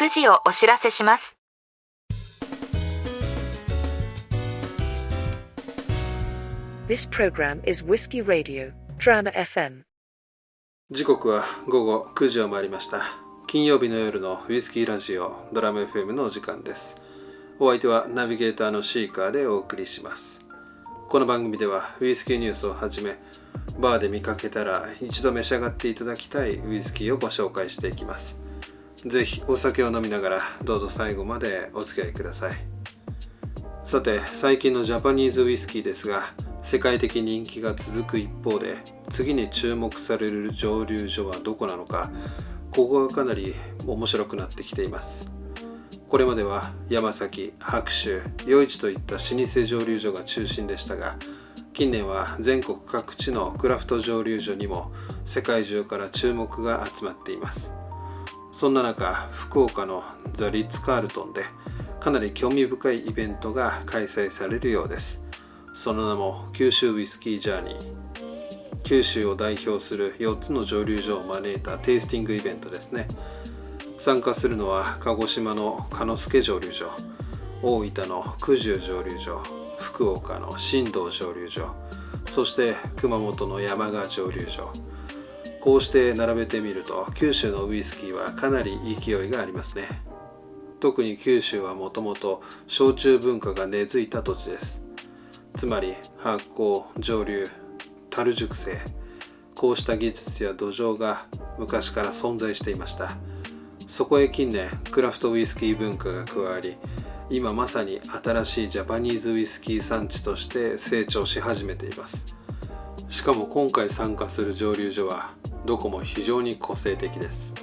9時をお知らせします。This program is Whiskey Radio, Drama FM. 時刻は午後9時を回りました。金曜日の夜のウイスキーラジオドラム FM のお時間です。お相手はナビゲーターのシーカーでお送りします。この番組ではウイスキーニュースをはじめ、バーで見かけたら一度召し上がっていただきたいウイスキーをご紹介していきます。ぜひお酒を飲みながらどうぞ最後までお付き合いください。さて、最近のジャパニーズウイスキーですが、世界的人気が続く一方で、次に注目される蒸留所はどこなのか、ここがかなり面白くなってきています。これまでは山崎、白州、余市といった老舗蒸留所が中心でしたが、近年は全国各地のクラフト蒸留所にも世界中から注目が集まっています。そんな中、福岡のザ・リッツ・カールトンでかなり興味深いイベントが開催されるようです。その名も九州ウイスキージャーニー。九州を代表する4つの蒸留所を招いたテイスティングイベントですね。参加するのは鹿児島の鹿之助蒸留所、大分の九十蒸留所、福岡の新道蒸留所、そして熊本の山鹿蒸留所。こうして並べてみると、九州のウイスキーはかなり勢いがありますね。特に九州はもともと焼酎文化が根付いた土地です。つまり発酵、蒸留、樽熟成、こうした技術や土壌が昔から存在していました。そこへ近年クラフトウイスキー文化が加わり、今まさに新しいジャパニーズウイスキー産地として成長し始めています。しかも今回参加する蒸留所はどこも非常に個性的です。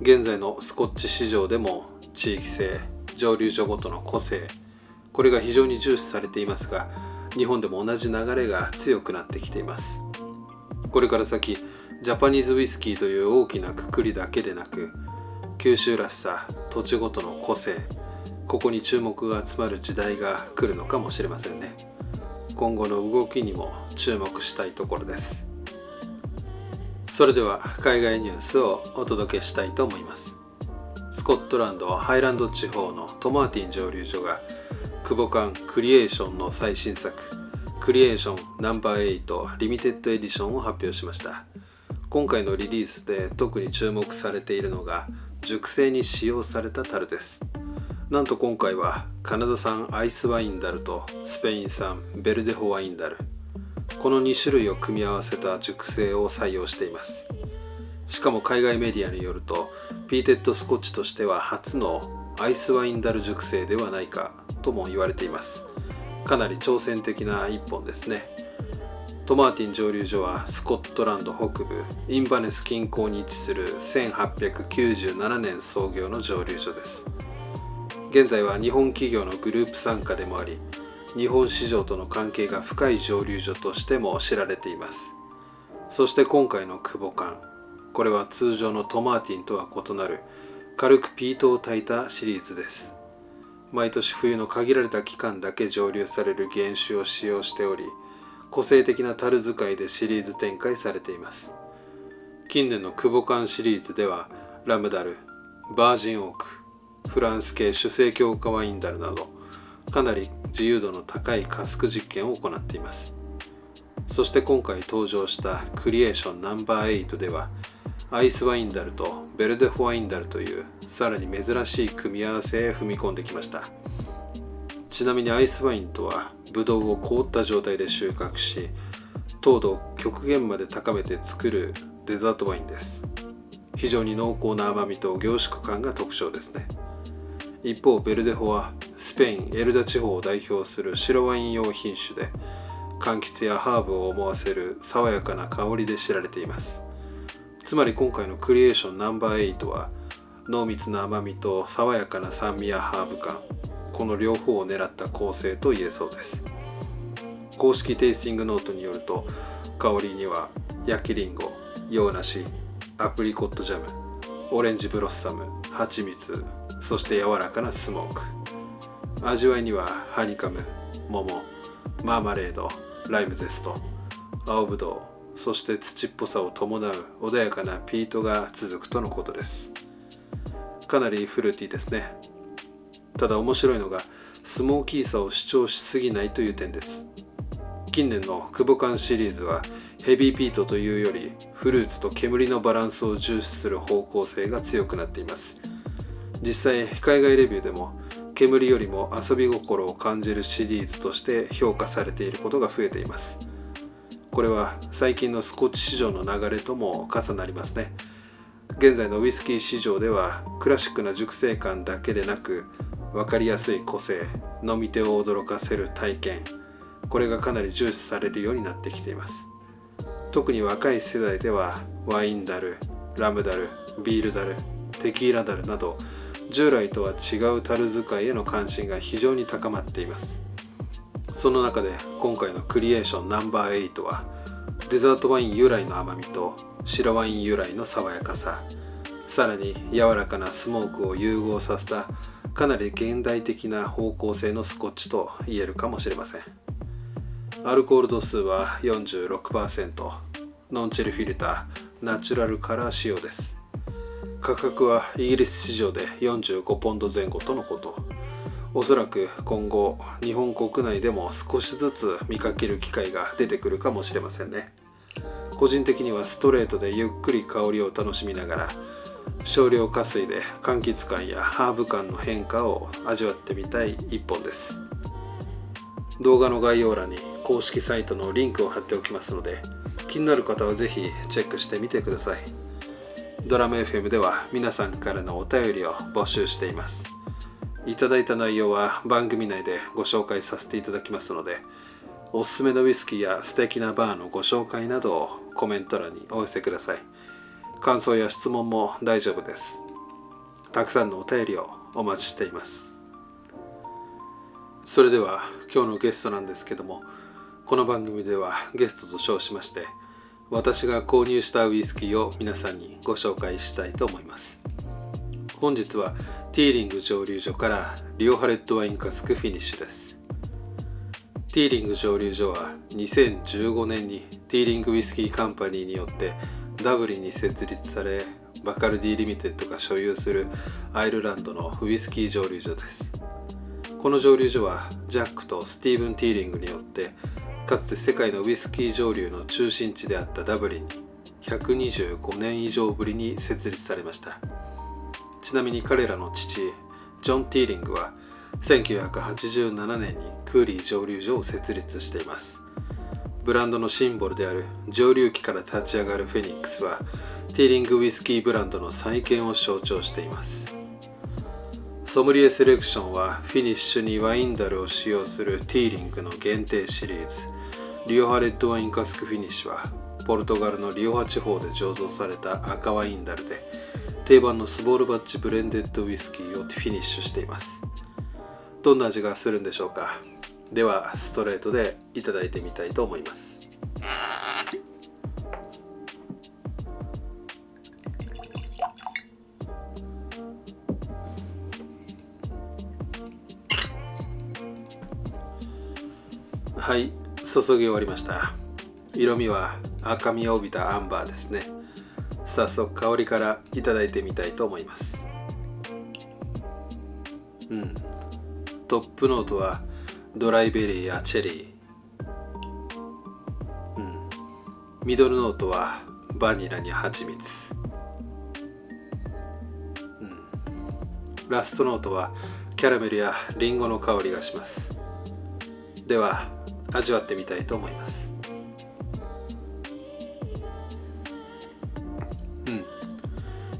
現在のスコッチ市場でも地域性、蒸留所ごとの個性、これが非常に重視されていますが、日本でも同じ流れが強くなってきています。これから先、ジャパニーズウイスキーという大きな括りだけでなく、九州らしさ、土地ごとの個性、ここに注目が集まる時代が来るのかもしれませんね。今後の動きにも注目したいところです。それでは海外ニュースをお届けしたいと思います。スコットランドハイランド地方のトマーティン蒸留所がクボカンクリエーションの最新作クリエーションナンバー8リミテッドエディションを発表しました。今回のリリースで特に注目されているのが熟成に使用された樽です。なんと今回はカナダ産アイスワインダルとスペイン産ベルデホワインダル、この2種類を組み合わせた熟成を採用しています。しかも海外メディアによると、ピーテッドスコッチとしては初のアイスワインダル熟成ではないかとも言われています。かなり挑戦的な一本ですね。トマーティン蒸留所はスコットランド北部インバネス近郊に位置する1897年創業の蒸留所です。現在は日本企業のグループ傘下でもあり、日本市場との関係が深い蒸留所としても知られています。そして今回のクボカン、これは通常のトマーティンとは異なる軽くピートを焚いたシリーズです。毎年冬の限られた期間だけ蒸留される原酒を使用しており、個性的な樽使いでシリーズ展開されています。近年のクボカンシリーズではラムダル、バージンオーク、フランス系酒精強化ワインダルなど、かなり自由度の高いカスク実験を行っています。そして今回登場したクリエーションナンバー8では、アイスワインダルとベルデフワインダルというさらに珍しい組み合わせへ踏み込んできました。ちなみにアイスワインとはブドウを凍った状態で収穫し、糖度を極限まで高めて作るデザートワインです。非常に濃厚な甘みと凝縮感が特徴ですね。一方ベルデホはスペイン・エルダ地方を代表する白ワイン用品種で、柑橘やハーブを思わせる爽やかな香りで知られています。つまり今回のクリエーションナンバー8は濃密な甘みと爽やかな酸味やハーブ感、この両方を狙った構成と言えそうです。公式テイスティングノートによると、香りには焼きリンゴ、洋梨、アプリコットジャム、オレンジブロッサム、蜂蜜、そして柔らかなスモーク。味わいにはハニカム、桃、マーマレード、ライムゼスト、青ぶどう、そして土っぽさを伴う穏やかなピートが続くとのことです。かなりフルーティーですね。ただ面白いのがスモーキーさを主張しすぎないという点です。近年のクボカンシリーズはヘビーピートというよりフルーツと煙のバランスを重視する方向性が強くなっています。実際海外レビューでも煙よりも遊び心を感じるシリーズとして評価されていることが増えています。これは最近のスコッチ市場の流れとも重なりますね。現在のウイスキー市場ではクラシックな熟成感だけでなく分かりやすい個性、飲み手を驚かせる体験、これがかなり重視されるようになってきています。特に若い世代ではワインダル、ラムダル、ビールダル、テキーラダルなど従来とは違う樽使いへの関心が非常に高まっています。その中で今回のクリエーションナンバー8はデザートワイン由来の甘みと白ワイン由来の爽やかさ、さらに柔らかなスモークを融合させたかなり現代的な方向性のスコッチと言えるかもしれません。アルコール度数は 46%、 ノンチルフィルター、ナチュラルカラー仕様です。価格はイギリス市場で45ポンド前後とのこと。おそらく今後日本国内でも少しずつ見かける機会が出てくるかもしれませんね。個人的にはストレートでゆっくり香りを楽しみながら少量加水で柑橘感やハーブ感の変化を味わってみたい一本です。動画の概要欄に公式サイトのリンクを貼っておきますので、気になる方はぜひチェックしてみてください。ドラム FM では皆さんからのお便りを募集しています。いただいた内容は番組内でご紹介させていただきますので、おすすめのウイスキーや素敵なバーのご紹介などをコメント欄にお寄せください。感想や質問も大丈夫です。たくさんのお便りをお待ちしています。それでは今日のゲストなんですけども、この番組ではゲストと称しまして私が購入したウイスキーを皆さんにご紹介したいと思います。本日はティーリング蒸留所からリオハレッドワインカスクフィニッシュです。ティーリング蒸留所は2015年にティーリングウイスキーカンパニーによってダブリンに設立され、バカルディリミテッドが所有するアイルランドのウイスキー蒸留所です。この蒸留所はジャックとスティーブン・ティーリングによってかつて世界のウイスキー蒸留の中心地であったダブリンに125年以上ぶりに設立されました。ちなみに彼らの父ジョン・ティーリングは1987年にクーリー蒸留所を設立しています。ブランドのシンボルである蒸留機から立ち上がるフェニックスはティーリングウイスキーブランドの再建を象徴しています。ソムリエセレクションはフィニッシュにワインダルを使用するティーリングの限定シリーズリオハレッドワインカスクフィニッシュはポルトガルのリオハ地方で醸造された赤ワインダルで定番のスモールバッチブレンデッドウイスキーをフィニッシュしています。どんな味がするんでしょうか。ではストレートでいただいてみたいと思います。はい、注ぎ終わりました。色味は赤みを帯びたアンバーですね。早速香りからいただいてみたいと思います。トップノートはドライベリーやチェリー、ミドルノートはバニラに蜂蜜、ラストノートはキャラメルやリンゴの香りがします。では味わってみたいと思います。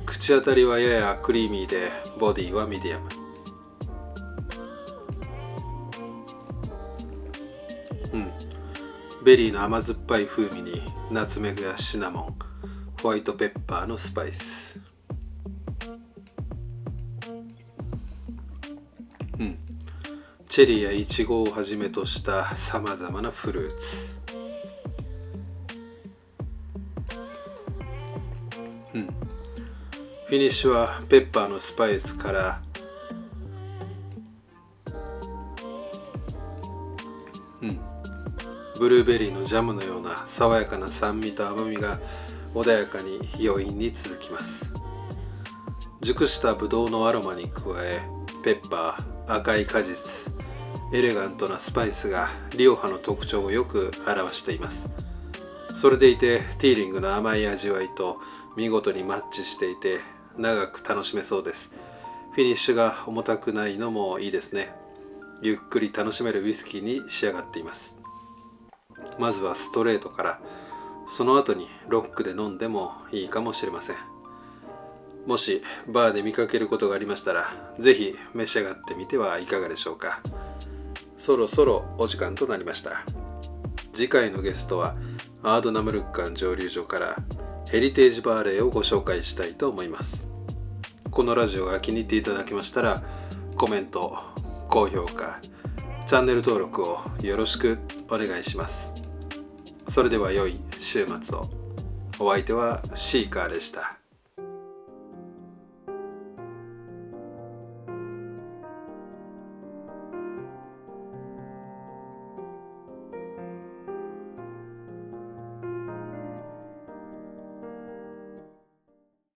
口当たりはややクリーミーでボディはミディアム。ベリーの甘酸っぱい風味にナツメグやシナモン、ホワイトペッパーのスパイス、チェリーやイチゴをはじめとしたさまざまなフルーツ、フィニッシュはペッパーのスパイスからブルーベリーのジャムのような爽やかな酸味と甘みが穏やかに余韻に続きます。熟したブドウのアロマに加え、ペッパー、赤い果実、エレガントなスパイスがリオハの特徴をよく表しています。それでいてティーリングの甘い味わいと見事にマッチしていて長く楽しめそうです。フィニッシュが重たくないのもいいですね。ゆっくり楽しめるウイスキーに仕上がっています。まずはストレートから、その後にロックで飲んでもいいかもしれません。もしバーで見かけることがありましたら、ぜひ召し上がってみてはいかがでしょうか。そろそろお時間となりました。次回のゲストはアードナムルッカン蒸留所からヘリテージバーレーをご紹介したいと思います。このラジオが気に入っていただけましたら、コメント、高評価、チャンネル登録をよろしくお願いします。それでは良い週末を。お相手はシーカーでした。